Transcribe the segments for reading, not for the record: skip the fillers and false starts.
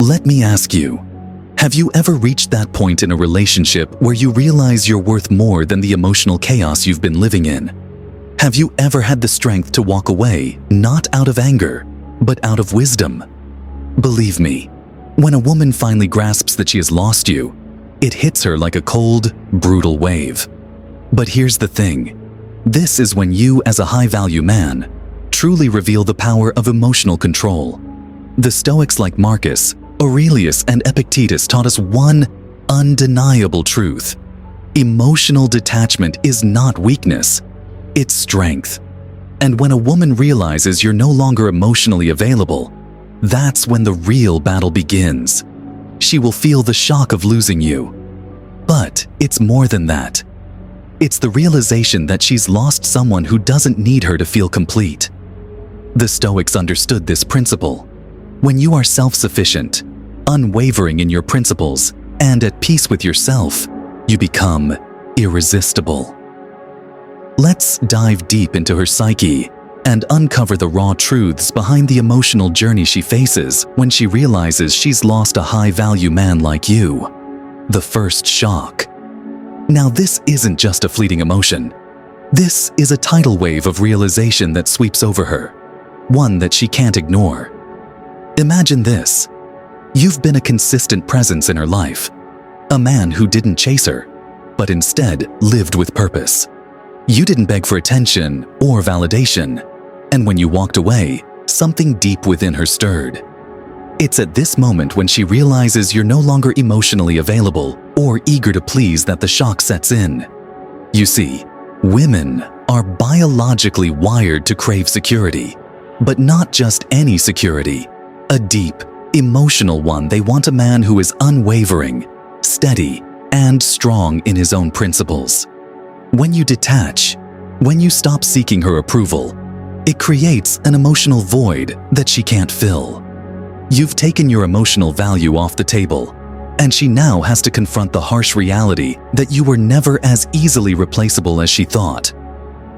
Let me ask you, have you ever reached that point in a relationship where you realize you're worth more than the emotional chaos you've been living in? Have you ever had the strength to walk away, not out of anger, but out of wisdom? Believe me, when a woman finally grasps that she has lost you, it hits her like a cold, brutal wave. But here's the thing. This is when you, as a high-value man, truly reveal the power of emotional control. The Stoics like Marcus, Aurelius, and Epictetus taught us one undeniable truth. Emotional detachment is not weakness, it's strength. And when a woman realizes you're no longer emotionally available, that's when the real battle begins. She will feel the shock of losing you. But it's more than that. It's the realization that she's lost someone who doesn't need her to feel complete. The Stoics understood this principle. When you are self-sufficient, unwavering in your principles, and at peace with yourself, you become irresistible. Let's dive deep into her psyche and uncover the raw truths behind the emotional journey she faces when she realizes she's lost a high-value man like you. The first shock. Now, this isn't just a fleeting emotion. This is a tidal wave of realization that sweeps over her, one that she can't ignore. Imagine this. You've been a consistent presence in her life, a man who didn't chase her, but instead lived with purpose. You didn't beg for attention or validation, and when you walked away, something deep within her stirred. It's at this moment when she realizes you're no longer emotionally available or eager to please that the shock sets in. You see, women are biologically wired to crave security, but not just any security, a deep, emotional one. They want a man who is unwavering, steady, and strong in his own principles. When you detach, when you stop seeking her approval, it creates an emotional void that she can't fill. You've taken your emotional value off the table, and she now has to confront the harsh reality that you were never as easily replaceable as she thought.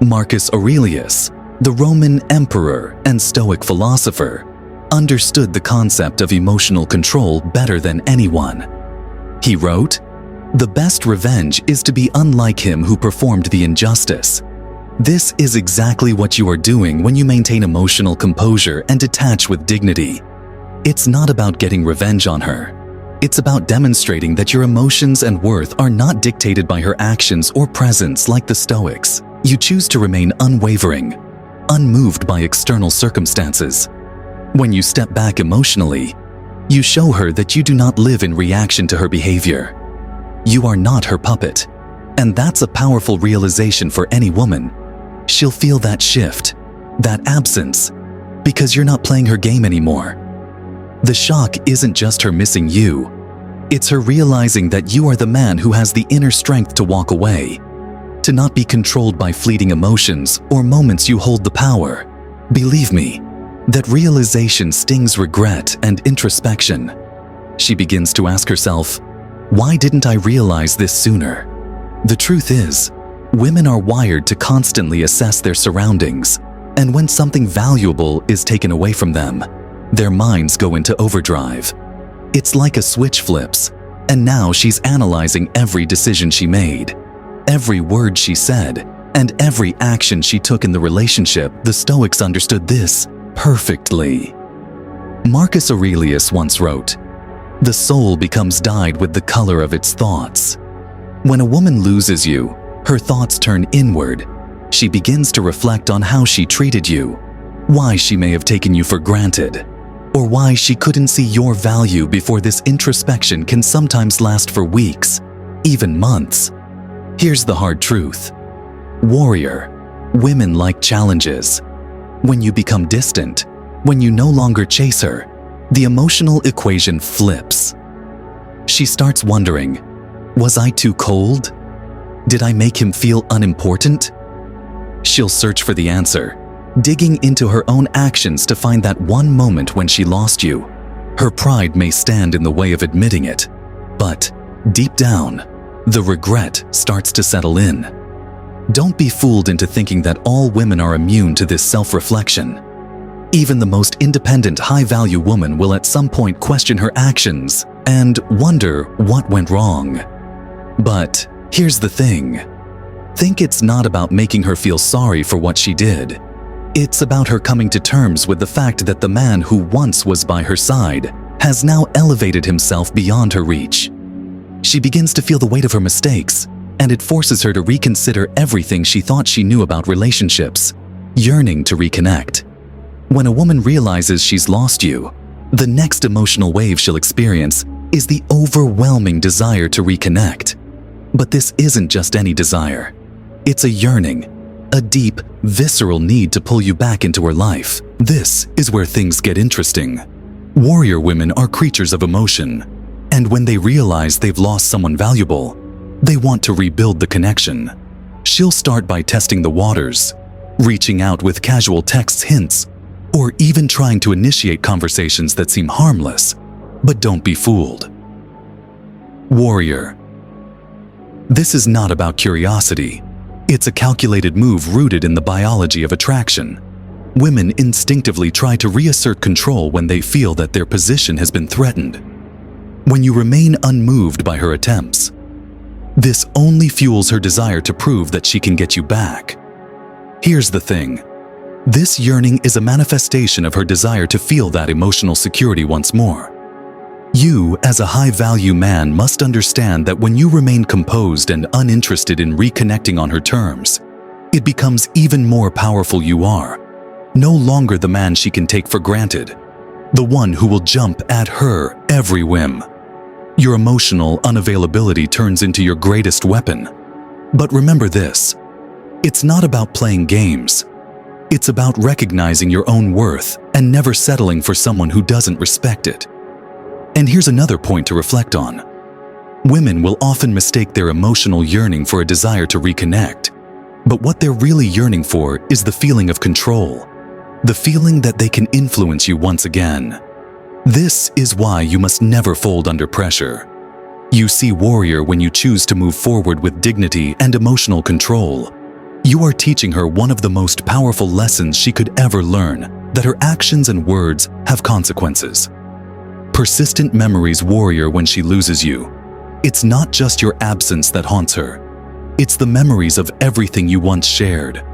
Marcus Aurelius, the Roman emperor and Stoic philosopher, understood the concept of emotional control better than anyone. He wrote, "The best revenge is to be unlike him who performed the injustice." This is exactly what you are doing when you maintain emotional composure and detach with dignity. It's not about getting revenge on her. It's about demonstrating that your emotions and worth are not dictated by her actions or presence like the Stoics. You choose to remain unwavering, unmoved by external circumstances. When you step back emotionally, you show her that you do not live in reaction to her behavior. You are not her puppet, and that's a powerful realization for any woman. She'll feel that shift, that absence, because you're not playing her game anymore. The shock isn't just her missing you. It's her realizing that you are the man who has the inner strength to walk away, to not be controlled by fleeting emotions or moments you hold the power. Believe me, that realization stings regret and introspection. She begins to ask herself, why didn't I realize this sooner? The truth is, women are wired to constantly assess their surroundings, and when something valuable is taken away from them, their minds go into overdrive. It's like a switch flips, and now she's analyzing every decision she made, every word she said, and every action she took in the relationship. The Stoics understood this perfectly. Marcus Aurelius once wrote, "The soul becomes dyed with the color of its thoughts." When a woman loses you, her thoughts turn inward. She begins to reflect on how she treated you, why she may have taken you for granted, or why she couldn't see your value before. This introspection can sometimes last for weeks, even months. Here's the hard truth. Warrior, women like challenges. When you become distant, when you no longer chase her, the emotional equation flips. She starts wondering, was I too cold? Did I make him feel unimportant? She'll search for the answer, digging into her own actions to find that one moment when she lost you. Her pride may stand in the way of admitting it, but deep down, the regret starts to settle in. Don't be fooled into thinking that all women are immune to this self-reflection. Even the most independent, high-value woman will at some point question her actions and wonder what went wrong. But here's the thing. Think it's not about making her feel sorry for what she did. It's about her coming to terms with the fact that the man who once was by her side has now elevated himself beyond her reach. She begins to feel the weight of her mistakes, and it forces her to reconsider everything she thought she knew about relationships, yearning to reconnect. When a woman realizes she's lost you, the next emotional wave she'll experience is the overwhelming desire to reconnect. But this isn't just any desire. It's a yearning, a deep, visceral need to pull you back into her life. This is where things get interesting. Warrior women are creatures of emotion, and when they realize they've lost someone valuable, they want to rebuild the connection. She'll start by testing the waters, reaching out with casual text hints, or even trying to initiate conversations that seem harmless. But don't be fooled. Warrior. This is not about curiosity. It's a calculated move rooted in the biology of attraction. Women instinctively try to reassert control when they feel that their position has been threatened. When you remain unmoved by her attempts, this only fuels her desire to prove that she can get you back. Here's the thing. This yearning is a manifestation of her desire to feel that emotional security once more. You, as a high-value man, must understand that when you remain composed and uninterested in reconnecting on her terms, it becomes even more powerful. You are no longer the man she can take for granted, the one who will jump at her every whim. Your emotional unavailability turns into your greatest weapon. But remember this, it's not about playing games. It's about recognizing your own worth and never settling for someone who doesn't respect it. And here's another point to reflect on. Women will often mistake their emotional yearning for a desire to reconnect. But what they're really yearning for is the feeling of control, the feeling that they can influence you once again. This is why you must never fold under pressure. You see, warrior, when you choose to move forward with dignity and emotional control, you are teaching her one of the most powerful lessons she could ever learn, that her actions and words have consequences. Persistent memories, warrior, when she loses you. It's not just your absence that haunts her. It's the memories of everything you once shared.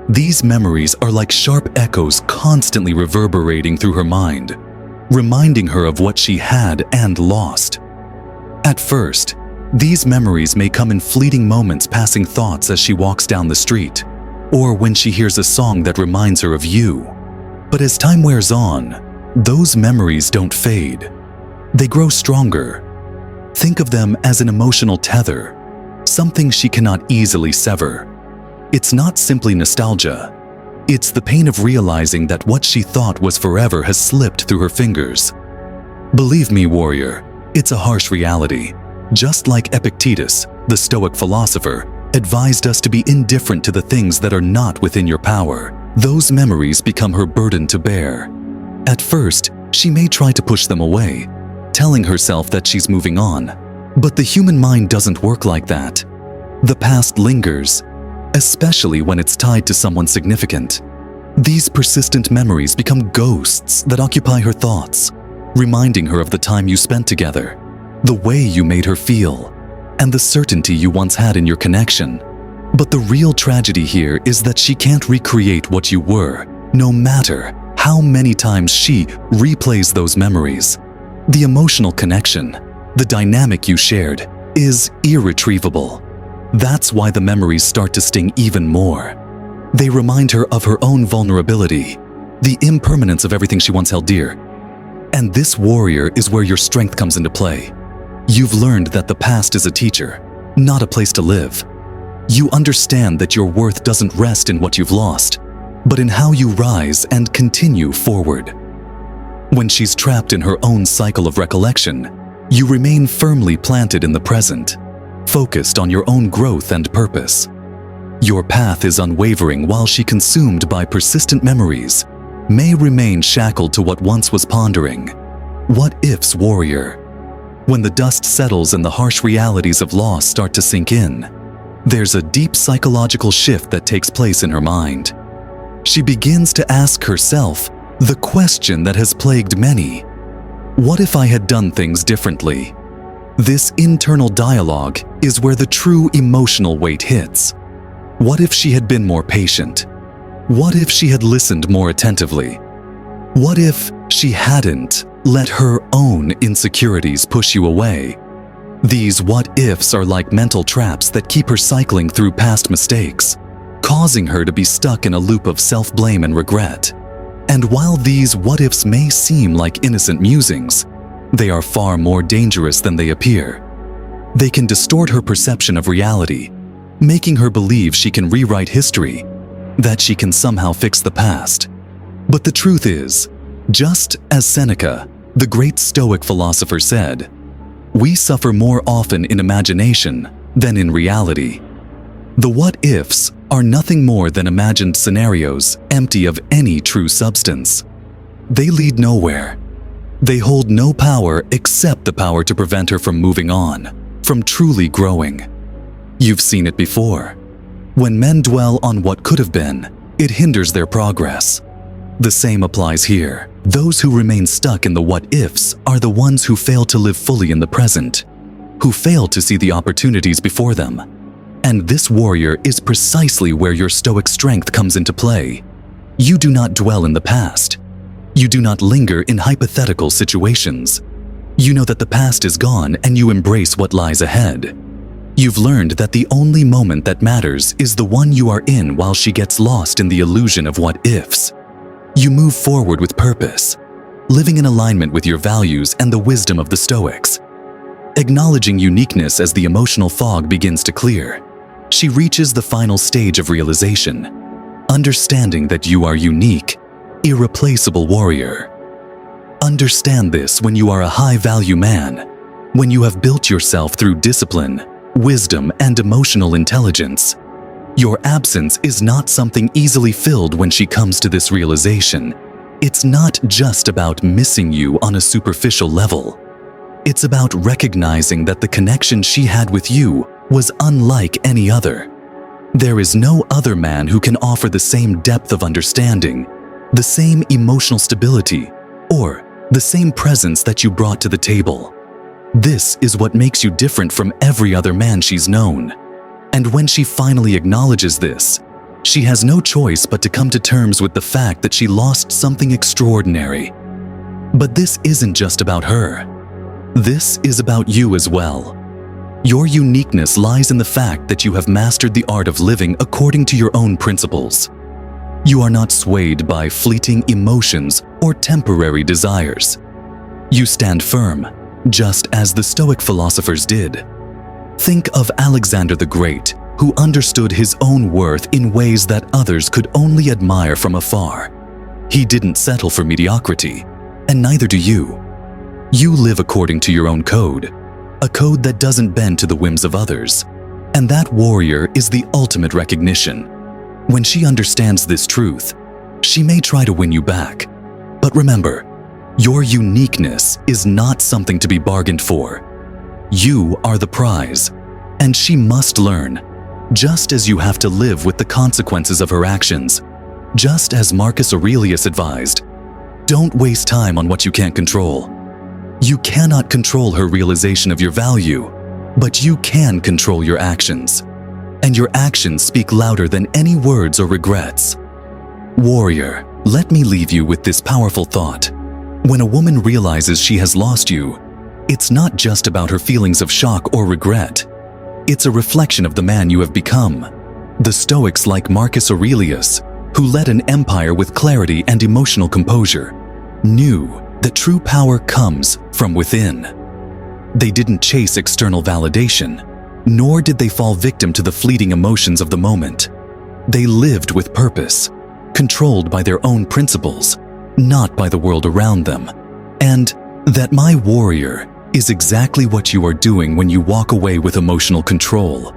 These memories are like sharp echoes constantly reverberating through her mind, reminding her of what she had and lost. At first, these memories may come in fleeting moments, passing thoughts as she walks down the street, or when she hears a song that reminds her of you. But as time wears on, those memories don't fade. They grow stronger. Think of them as an emotional tether, something she cannot easily sever. It's not simply nostalgia. It's the pain of realizing that what she thought was forever has slipped through her fingers. Believe me, warrior, it's a harsh reality. Just like Epictetus, the Stoic philosopher, advised us to be indifferent to the things that are not within your power, those memories become her burden to bear. At first, she may try to push them away, telling herself that she's moving on. But the human mind doesn't work like that. The past lingers, especially when it's tied to someone significant. These persistent memories become ghosts that occupy her thoughts, reminding her of the time you spent together, the way you made her feel, and the certainty you once had in your connection. But the real tragedy here is that she can't recreate what you were, no matter how many times she replays those memories. The emotional connection, the dynamic you shared, is irretrievable. That's why the memories start to sting even more. They remind her of her own vulnerability, the impermanence of everything she once held dear. And this, warrior, is where your strength comes into play. You've learned that the past is a teacher, not a place to live. You understand that your worth doesn't rest in what you've lost, but in how you rise and continue forward. When she's trapped in her own cycle of recollection, you remain firmly planted in the present, focused on your own growth and purpose. Your path is unwavering while she, consumed by persistent memories, may remain shackled to what once was pondering. What ifs, warrior? When the dust settles and the harsh realities of loss start to sink in, there's a deep psychological shift that takes place in her mind. She begins to ask herself The question that has plagued many: what if I had done things differently? This internal dialogue is where the true emotional weight hits. What if she had been more patient? What if she had listened more attentively? What if she hadn't let her own insecurities push you away? These what-ifs are like mental traps that keep her cycling through past mistakes, causing her to be stuck in a loop of self-blame and regret. And while these what-ifs may seem like innocent musings, they are far more dangerous than they appear. They can distort her perception of reality, making her believe she can rewrite history, that she can somehow fix the past. But the truth is, just as Seneca, the great Stoic philosopher, said, we suffer more often in imagination than in reality. The what-ifs are nothing more than imagined scenarios empty of any true substance. They lead nowhere. They hold no power except the power to prevent her from moving on, from truly growing. You've seen it before. When men dwell on what could have been, it hinders their progress. The same applies here. Those who remain stuck in the what-ifs are the ones who fail to live fully in the present, who fail to see the opportunities before them. And this, warrior, is precisely where your Stoic strength comes into play. You do not dwell in the past. You do not linger in hypothetical situations. You know that the past is gone and you embrace what lies ahead. You've learned that the only moment that matters is the one you are in while she gets lost in the illusion of what-ifs. You move forward with purpose, living in alignment with your values and the wisdom of the Stoics. Acknowledging uniqueness as the emotional fog begins to clear, she reaches the final stage of realization, understanding that you are unique, irreplaceable warrior. Understand this when you are a high-value man, when you have built yourself through discipline, wisdom, and emotional intelligence. Your absence is not something easily filled when she comes to this realization. It's not just about missing you on a superficial level. It's about recognizing that the connection she had with you was unlike any other. There is no other man who can offer the same depth of understanding, the same emotional stability, or the same presence that you brought to the table. This is what makes you different from every other man she's known. And when she finally acknowledges this, she has no choice but to come to terms with the fact that she lost something extraordinary. But this isn't just about her. This is about you as well. Your uniqueness lies in the fact that you have mastered the art of living according to your own principles. You are not swayed by fleeting emotions or temporary desires. You stand firm, just as the Stoic philosophers did. Think of Alexander the Great, who understood his own worth in ways that others could only admire from afar. He didn't settle for mediocrity, and neither do you. You live according to your own code, a code that doesn't bend to the whims of others. And that, warrior, is the ultimate recognition. When she understands this truth, she may try to win you back. But remember, your uniqueness is not something to be bargained for. You are the prize, and she must learn, just as you have to live with the consequences of her actions. Just as Marcus Aurelius advised, don't waste time on what you can't control. You cannot control her realization of your value, but you can control your actions. And your actions speak louder than any words or regrets. Warrior, let me leave you with this powerful thought. When a woman realizes she has lost you, it's not just about her feelings of shock or regret. It's a reflection of the man you have become. The Stoics, like Marcus Aurelius, who led an empire with clarity and emotional composure, knew that true power comes from within. They didn't chase external validation, nor did they fall victim to the fleeting emotions of the moment. They lived with purpose, controlled by their own principles, not by the world around them. And that, my warrior, is exactly what you are doing when you walk away with emotional control.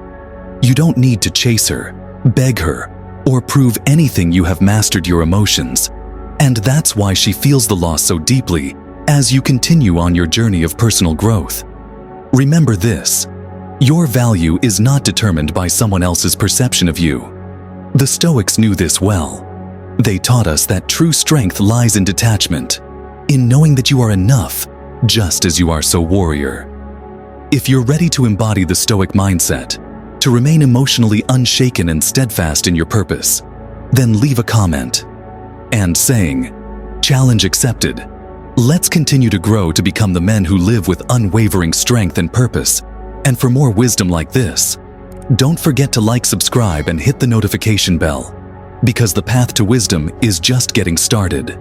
You don't need to chase her, beg her, or prove anything. You have mastered your emotions. And that's why she feels the loss so deeply as you continue on your journey of personal growth. Remember this: your value is not determined by someone else's perception of you. The Stoics knew this well. They taught us that true strength lies in detachment, in knowing that you are enough, just as you are so warrior. If you're ready to embody the Stoic mindset, to remain emotionally unshaken and steadfast in your purpose, then leave a comment. And saying, "Challenge accepted. Let's continue to grow to become the men who live with unwavering strength and purpose." And for more wisdom like this, don't forget to like, subscribe, and hit the notification bell, because the path to wisdom is just getting started.